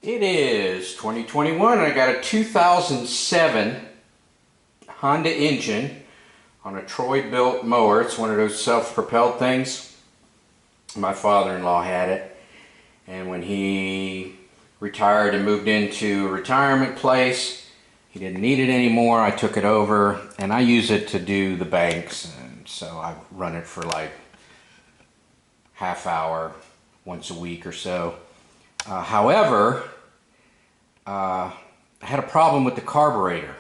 It is 2021 and I got a 2007 Honda engine on a Troy Bilt mower. It's one of those self-propelled things. My father-in-law had it, and when he retired and moved into a retirement place, he didn't need it anymore. I took it over and I use it to do the banks, and so I run it for like half hour once a week or so. However, I had a problem with the carburetor,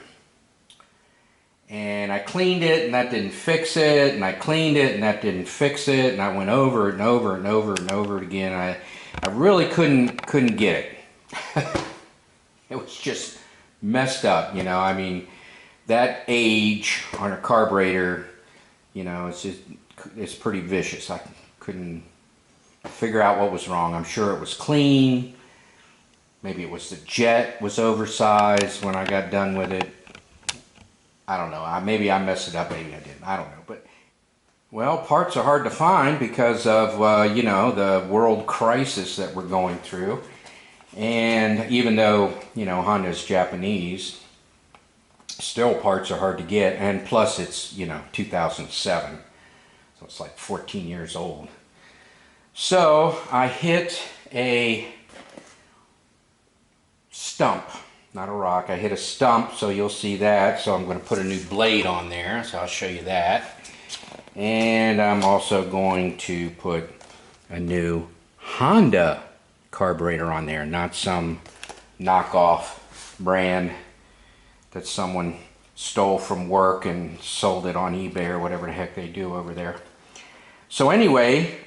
and I cleaned it and that didn't fix it, and I cleaned it and that didn't fix it, and I went over it and over and over and over it again. I really couldn't get it. It was just messed up, you know. I mean, that age on a carburetor, you know, it's pretty vicious. I couldn't figure out what was wrong. I'm sure it was clean. Maybe it was the jet was oversized when I got done with it. I don't know. Maybe I messed it up. Maybe I didn't. I don't know. But, well, parts are hard to find because of, you know, the world crisis that we're going through. And even though, you know, Honda's Japanese, still parts are hard to get. And plus it's, you know, 2007. So it's like 14 years old. So I hit a stump, not a rock. I hit a stump, so you'll see that. So I'm going to put a new blade on there, so I'll show you that. And I'm also going to put a new Honda carburetor on there, not some knockoff brand that someone stole from work and sold it on eBay or whatever the heck they do over there. So anyway,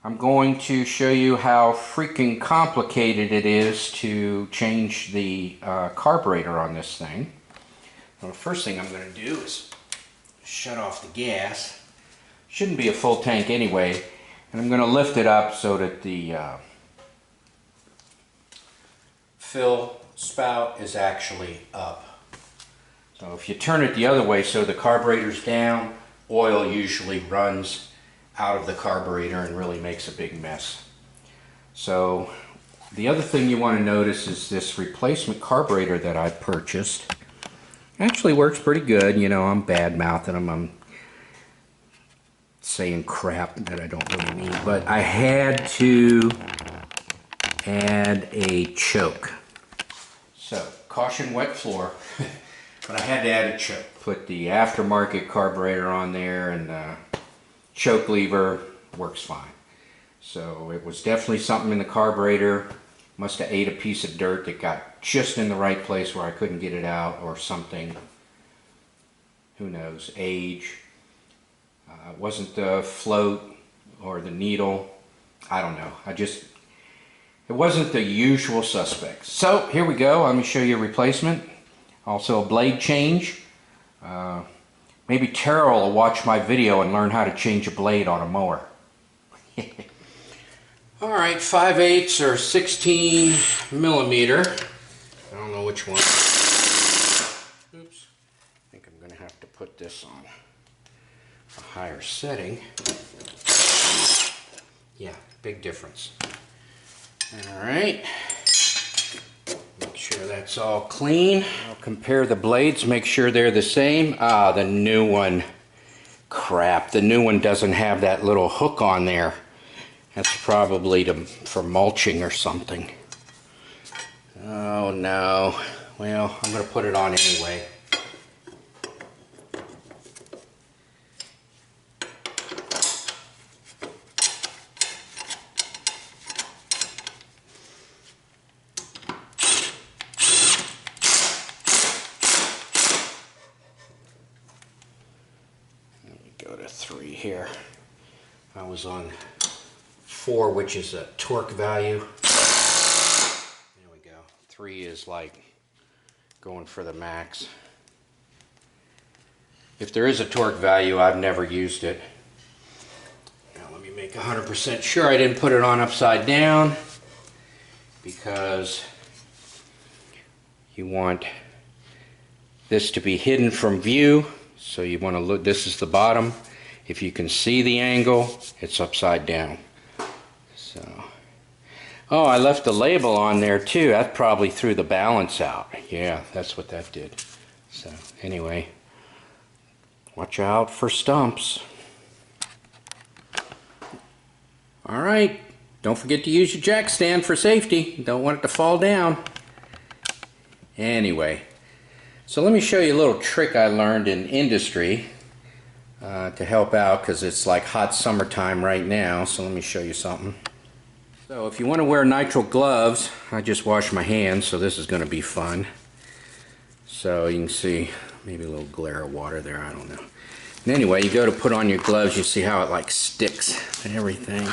I'm going to show you how freaking complicated it is to change the carburetor on this thing. Well, the first thing I'm going to do is shut off the gas. Shouldn't be a full tank anyway. And I'm going to lift it up so that the fill spout is actually up. So if you turn it the other way so the carburetor's down, oil usually runs out of the carburetor and really makes a big mess. So the other thing you want to notice is this replacement carburetor that I purchased actually works pretty good. You know, I'm bad mouthing them, I'm saying crap that I don't really mean, but I had to add a choke. So caution wet floor, but I had to add a choke. Put the aftermarket carburetor on there, and choke lever works fine. So it was definitely something in the carburetor. Must have ate a piece of dirt that got just in the right place where I couldn't get it out, or something. Who knows? Age. It wasn't the float or the needle. I don't know. It wasn't the usual suspects. So here we go. Let me show you a replacement. Also a blade change. Maybe Terrell will watch my video and learn how to change a blade on a mower. Alright, 5/8 or 16 millimeter. I don't know which one. Oops. I think I'm going to have to put this on a higher setting. Yeah, big difference. Alright. Make sure that's all clean. I'll compare the blades, make sure they're the same. Ah, the new one. Crap, the new one doesn't have that little hook on there. That's probably for mulching or something. Oh no. Well, I'm going to put it on anyway. Go to 3 here. I was on 4, which is a torque value. There we go. 3 is like going for the max. If there is a torque value, I've never used it. Now let me make 100% sure I didn't put it on upside down, because you want this to be hidden from view. So you want to look, this is the bottom. If you can see the angle, it's upside down. So Oh, I left the label on there too. That probably threw the balance out. Yeah, that's what that did. So anyway, watch out for stumps. All right, don't forget to use your jack stand for safety. Don't want it to fall down. Anyway, so let me show you a little trick I learned in industry to help out, because it's like hot summertime right now. So let me show you something. So if you want to wear nitrile gloves, I just washed my hands, so this is going to be fun. So you can see maybe a little glare of water there, I don't know. And anyway, you go to put on your gloves, you see how it like sticks and everything.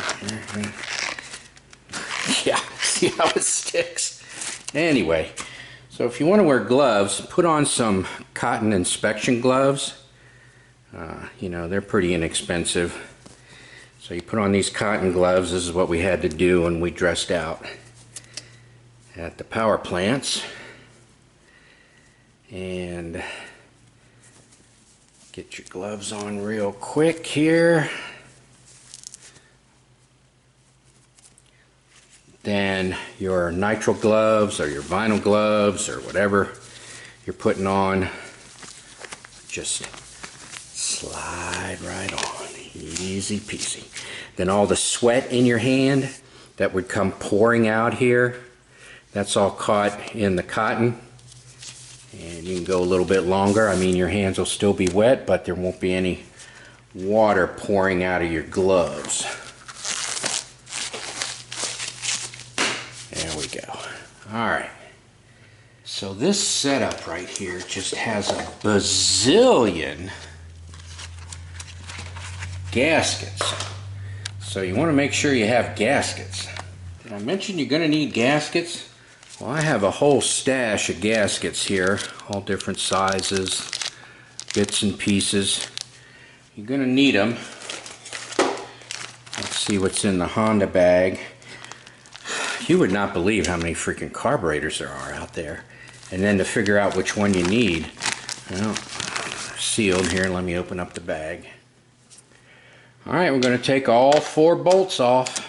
Yeah, see how it sticks? Anyway, so if you want to wear gloves, put on some cotton inspection gloves. You know, they're pretty inexpensive. So you put on these cotton gloves. This is what we had to do when we dressed out at the power plants. And get your gloves on real quick here. Then your nitrile gloves or your vinyl gloves or whatever you're putting on, just slide right on. Easy peasy. Then all the sweat in your hand that would come pouring out here, that's all caught in the cotton. And you can go a little bit longer. I mean, your hands will still be wet, but there won't be any water pouring out of your gloves. There we go. All right. So this setup right here just has a bazillion gaskets. So you want to make sure you have gaskets. Did I mention you're going to need gaskets? Well, I have a whole stash of gaskets here, all different sizes, bits and pieces. You're going to need them. Let's see what's in the Honda bag. You would not believe how many freaking carburetors there are out there. And then to figure out which one you need. Well, sealed here. Let me open up the bag. All right, we're going to take all 4 bolts off.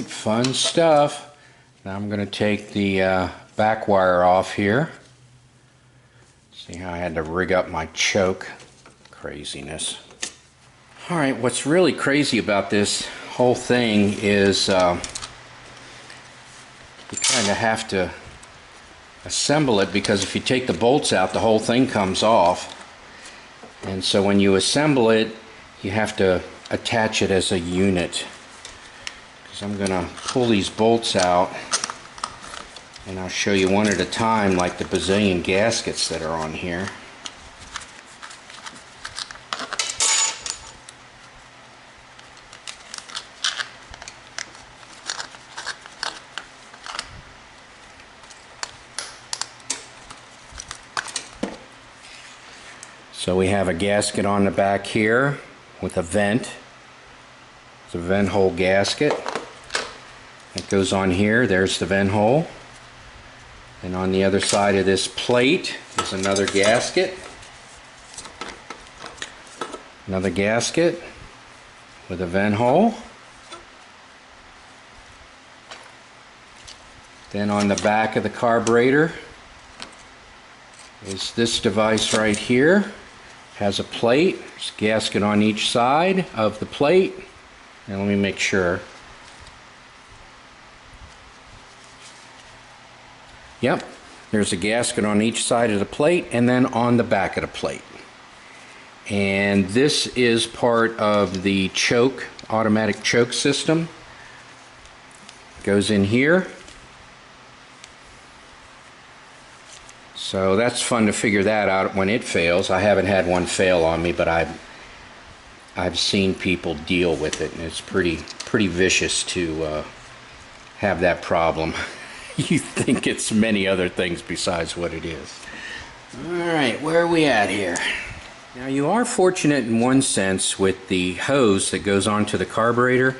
Fun stuff. Now I'm going to take the back wire off here. See how I had to rig up my choke. Craziness. Alright, what's really crazy about this whole thing is you kind of have to assemble it, because if you take the bolts out, the whole thing comes off. And so when you assemble it, you have to attach it as a unit. I'm going to pull these bolts out, and I'll show you one at a time, like the bazillion gaskets that are on here. So we have a gasket on the back here with a vent. It's a vent hole gasket. It goes on here. There's the vent hole. And on the other side of this plate is another gasket. Another gasket with a vent hole. Then on the back of the carburetor is this device right here. Has a plate. There's a gasket on each side of the plate. And let me make sure. Yep, there's a gasket on each side of the plate and then on the back of the plate. And this is part of the choke, automatic choke system. Goes in here. So that's fun to figure that out when it fails. I haven't had one fail on me, but I've seen people deal with it, and it's pretty vicious to have that problem. you think it's many other things besides what it is. Alright, where are we at here? Now you are fortunate in one sense with the hose that goes onto the carburetor.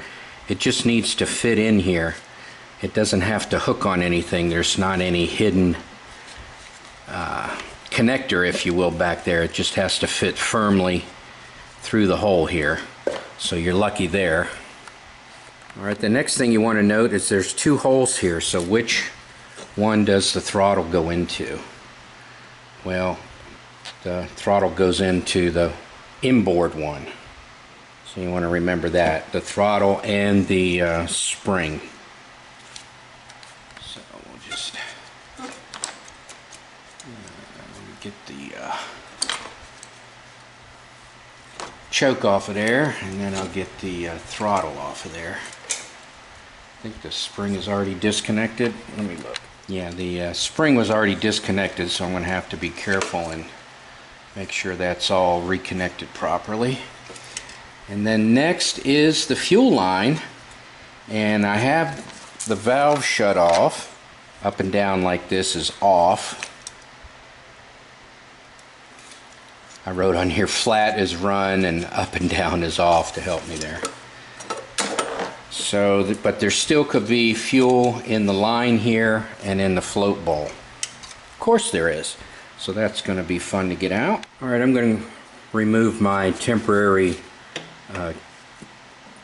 It just needs to fit in here. It doesn't have to hook on anything. There's not any hidden connector, if you will, back there. It just has to fit firmly through the hole here. So you're lucky there. Alright, the next thing you want to note is there's two holes here. So which one does the throttle go into? Well, the throttle goes into the inboard one. So you want to remember that. The throttle and the spring. So we'll just get the choke off of there, and then I'll get the throttle off of there. I think the spring is already disconnected. Let me look. Yeah, the spring was already disconnected, so I'm going to have to be careful and make sure that's all reconnected properly. And then next is the fuel line, and I have the valve shut off. Up and down like this is off. I wrote on here flat is run and up and down is off to help me there. So, but there still could be fuel in the line here and in the float bowl. Of course there is. So that's going to be fun to get out. Alright, I'm going to remove my temporary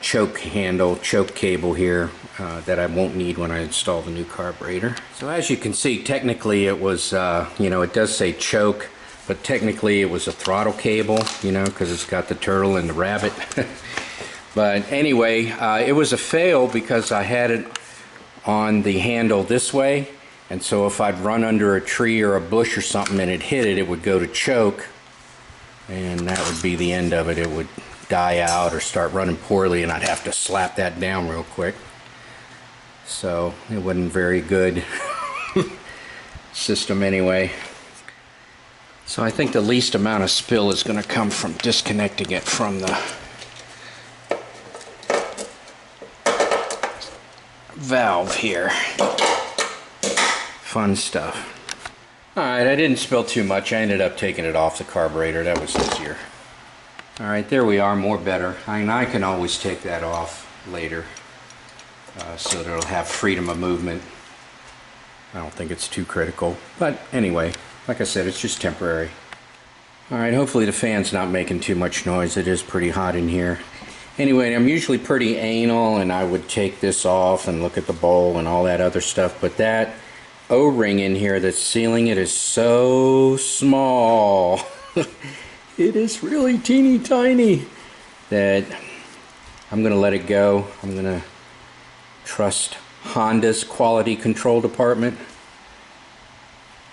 choke handle, choke cable here that I won't need when I install the new carburetor. So as you can see, technically it was, you know, it does say choke, but technically it was a throttle cable, you know, because it's got the turtle and the rabbit. But anyway, it was a fail because I had it on the handle this way, and so if I'd run under a tree or a bush or something and it hit it, it would go to choke, and that would be the end of it. It would die out or start running poorly, and I'd have to slap that down real quick. So it wasn't very good system anyway. So I think the least amount of spill is going to come from disconnecting it from the valve here. Fun stuff. Alright, I didn't spill too much. I ended up taking it off the carburetor. That was easier. Alright, there we are, more better. I mean, I can always take that off later so that it'll have freedom of movement. I don't think it's too critical. But anyway, like I said, it's just temporary. Alright, hopefully the fan's not making too much noise. It is pretty hot in here. Anyway, I'm usually pretty anal, and I would take this off and look at the bowl and all that other stuff, but that O-ring in here that's sealing it is so small. It is really teeny tiny that I'm going to let it go. I'm going to trust Honda's quality control department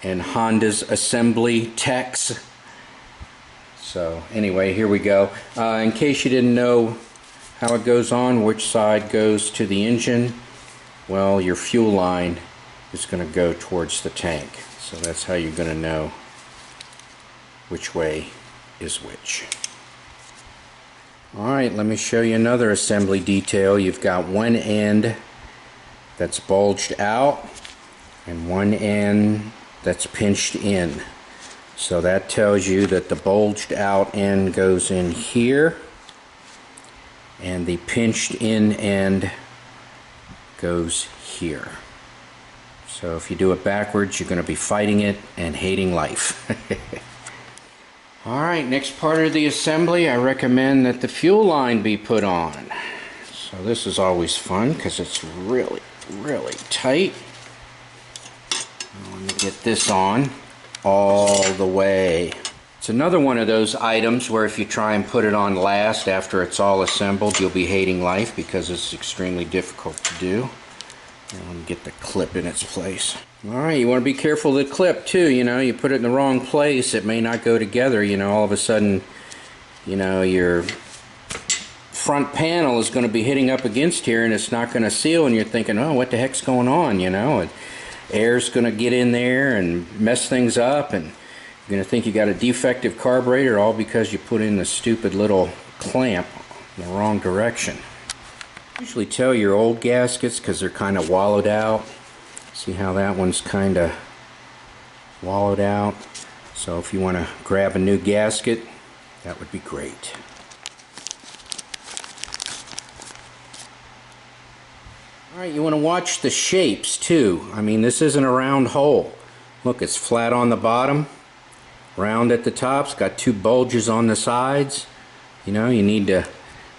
and Honda's assembly techs. So anyway, here we go. In case you didn't know how it goes on, which side goes to the engine, well, your fuel line is going to go towards the tank. So that's how you're going to know which way is which. Alright, let me show you another assembly detail. You've got one end that's bulged out and one end that's pinched in. So that tells you that the bulged out end goes in here and the pinched in end goes here. So if you do it backwards, you're going to be fighting it and hating life. Alright, next part of the assembly, I recommend that the fuel line be put on. So this is always fun because it's really, really tight. Let me get this on all the way. It's another one of those items where if you try and put it on last after it's all assembled, you'll be hating life because it's extremely difficult to do. Let me get the clip in its place. Alright, you want to be careful of the clip too, you know, you put it in the wrong place, it may not go together, you know, all of a sudden, you know, your front panel is going to be hitting up against here and it's not going to seal, and you're thinking, oh, what the heck's going on, you know, and air's going to get in there and mess things up, and you're going to think you got a defective carburetor all because you put in the stupid little clamp in the wrong direction. Usually tell your old gaskets because they're kind of wallowed out. See how that one's kind of wallowed out? So if you want to grab a new gasket, that would be great. Alright, you want to watch the shapes too. I mean, this isn't a round hole. Look, it's flat on the bottom, round at the top, it's got two bulges on the sides. You know, you need to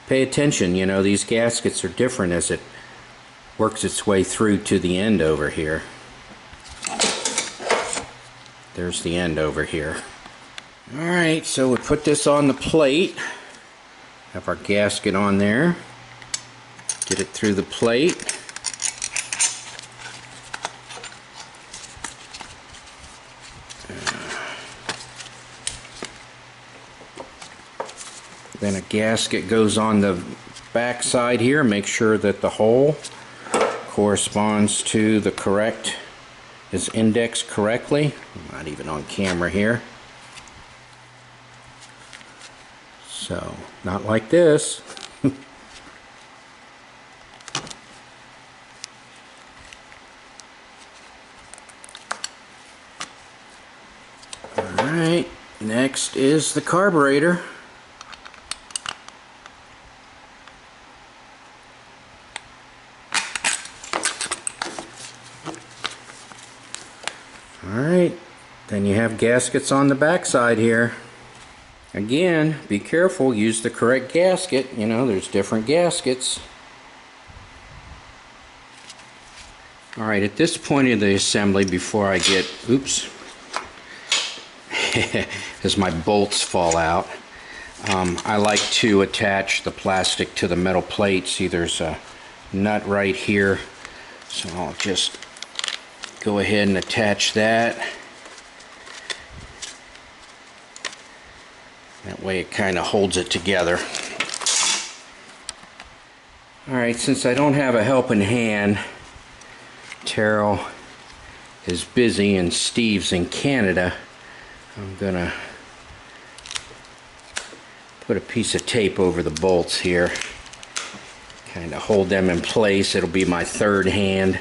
pay attention. You know, these gaskets are different as it works its way through to the end over here. There's the end over here. Alright, so we put this on the plate. Have our gasket on there. Get it through the plate. Then a gasket goes on the back side here. Make sure that the hole corresponds to the correct, is indexed correctly. I'm not even on camera here. So, not like this. Alright, next is the carburetor. Alright, then you have gaskets on the back side here. Again, be careful, use the correct gasket. You know, there's different gaskets. Alright, at this point of the assembly, before I get, oops, as my bolts fall out, I like to attach the plastic to the metal plate. See, there's a nut right here, so I'll just go ahead and attach that. That way it kind of holds it together. Alright, since I don't have a helping hand, Terrell is busy and Steve's in Canada, I'm gonna put a piece of tape over the bolts here, kind of hold them in place. It'll be my third hand.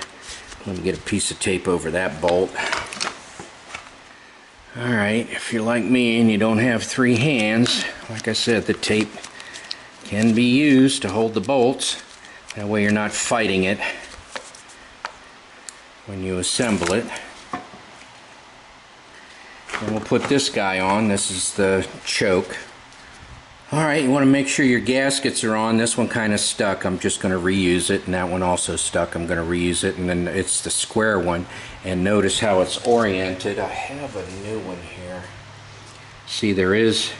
Let me get a piece of tape over that bolt. Alright, if you're like me and you don't have three hands, like I said, the tape can be used to hold the bolts. That way you're not fighting it when you assemble it. And we'll put this guy on. This is the choke. Alright, you want to make sure your gaskets are on. This one kind of stuck. I'm just going to reuse it, and that one also stuck. I'm going to reuse it, and then it's the square one. And notice how it's oriented. I have a new one here. See, there is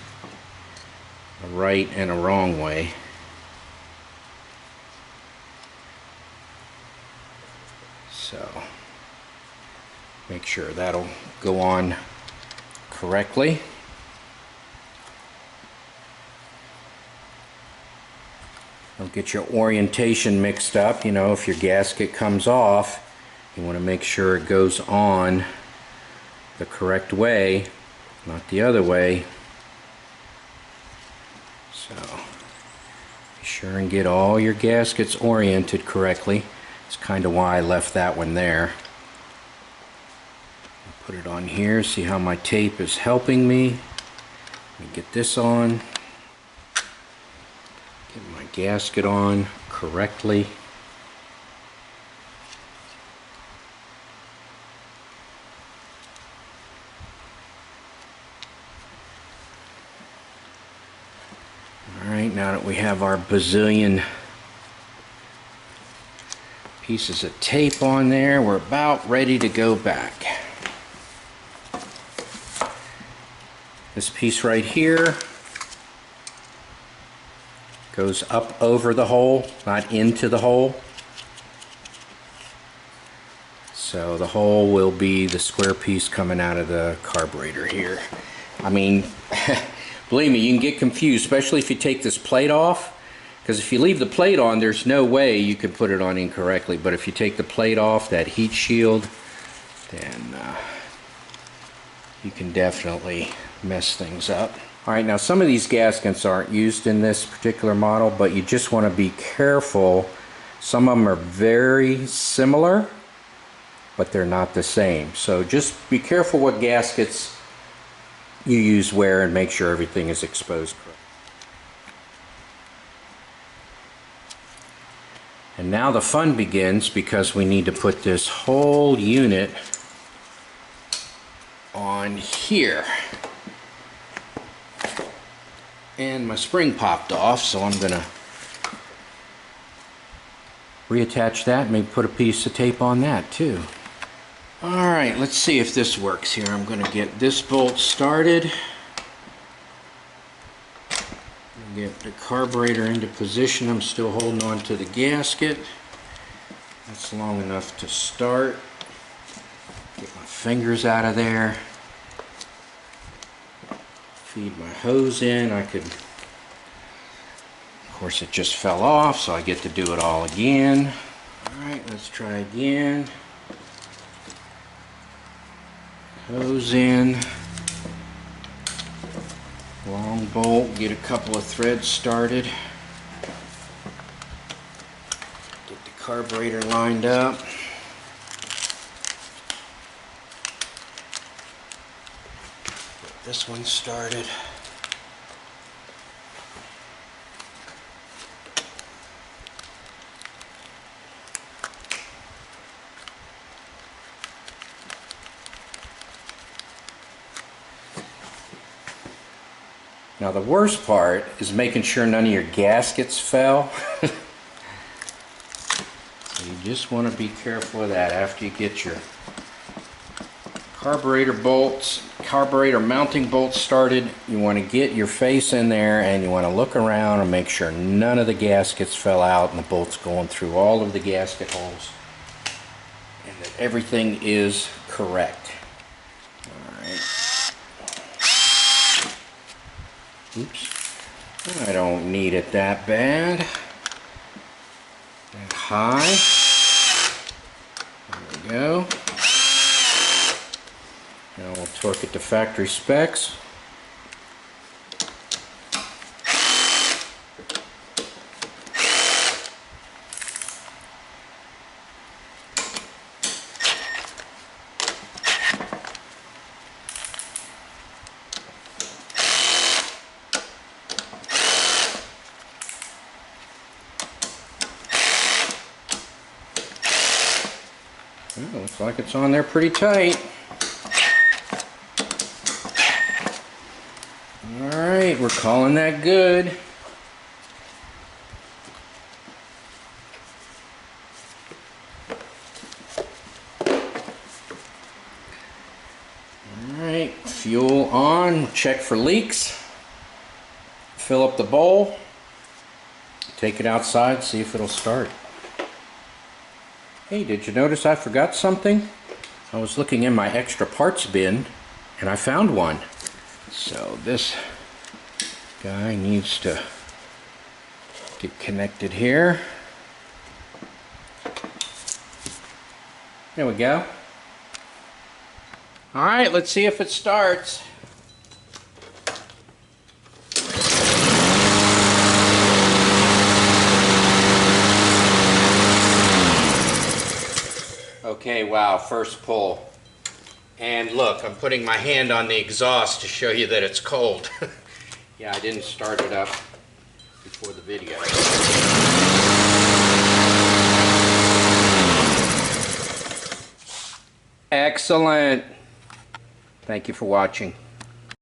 a right and a wrong way. So, make sure that'll go on correctly. Don't get your orientation mixed up. You know, if your gasket comes off, you want to make sure it goes on the correct way, not the other way. So, be sure and get all your gaskets oriented correctly. That's kind of why I left that one there. I'll put it on here, see how my tape is helping me. Let me get this on. Get my gasket on correctly. Alright, now that we have our bazillion pieces of tape on there, we're about ready to go back. This piece right here goes up over the hole, not into the hole. So the hole will be the square piece coming out of the carburetor here. I mean, believe me, you can get confused, especially if you take this plate off, because if you leave the plate on, there's no way you can put it on incorrectly. But if you take the plate off, that heat shield, then you can definitely mess things up. Alright, now some of these gaskets aren't used in this particular model, but you just want to be careful. Some of them are very similar, but they're not the same. So just be careful what gaskets you use where and make sure everything is exposed correctly. And now the fun begins, because we need to put this whole unit on here. And my spring popped off, so I'm gonna reattach that, maybe put a piece of tape on that too. Alright, let's see if this works here. I'm gonna get this bolt started. Get the carburetor into position. I'm still holding on to the gasket. That's long enough to start. Get my fingers out of there. Feed my hose in. Of course it just fell off, so I get to do it all again. Alright, let's try again. Hose in. Long bolt, get a couple of threads started. Get the carburetor lined up. Get this one started. Now the worst part is making sure none of your gaskets fell. So you just want to be careful of that after you get your carburetor mounting bolts started. You want to get your face in there and you want to look around and make sure none of the gaskets fell out and the bolts going through all of the gasket holes and that everything is correct. Oops, I don't need it that bad. That high. There we go. Now we'll torque it to factory specs. Oh, looks like it's on there pretty tight. Alright, we're calling that good. Alright, fuel on, check for leaks. Fill up the bowl. Take it outside, see if it'll start. Hey, did you notice I forgot something? I was looking in my extra parts bin and I found one. So this guy needs to get connected here. There we go. Alright, let's see if it starts. Okay, wow, first pull. And look, I'm putting my hand on the exhaust to show you that it's cold. Yeah, I didn't start it up before the video. Excellent. Thank you for watching.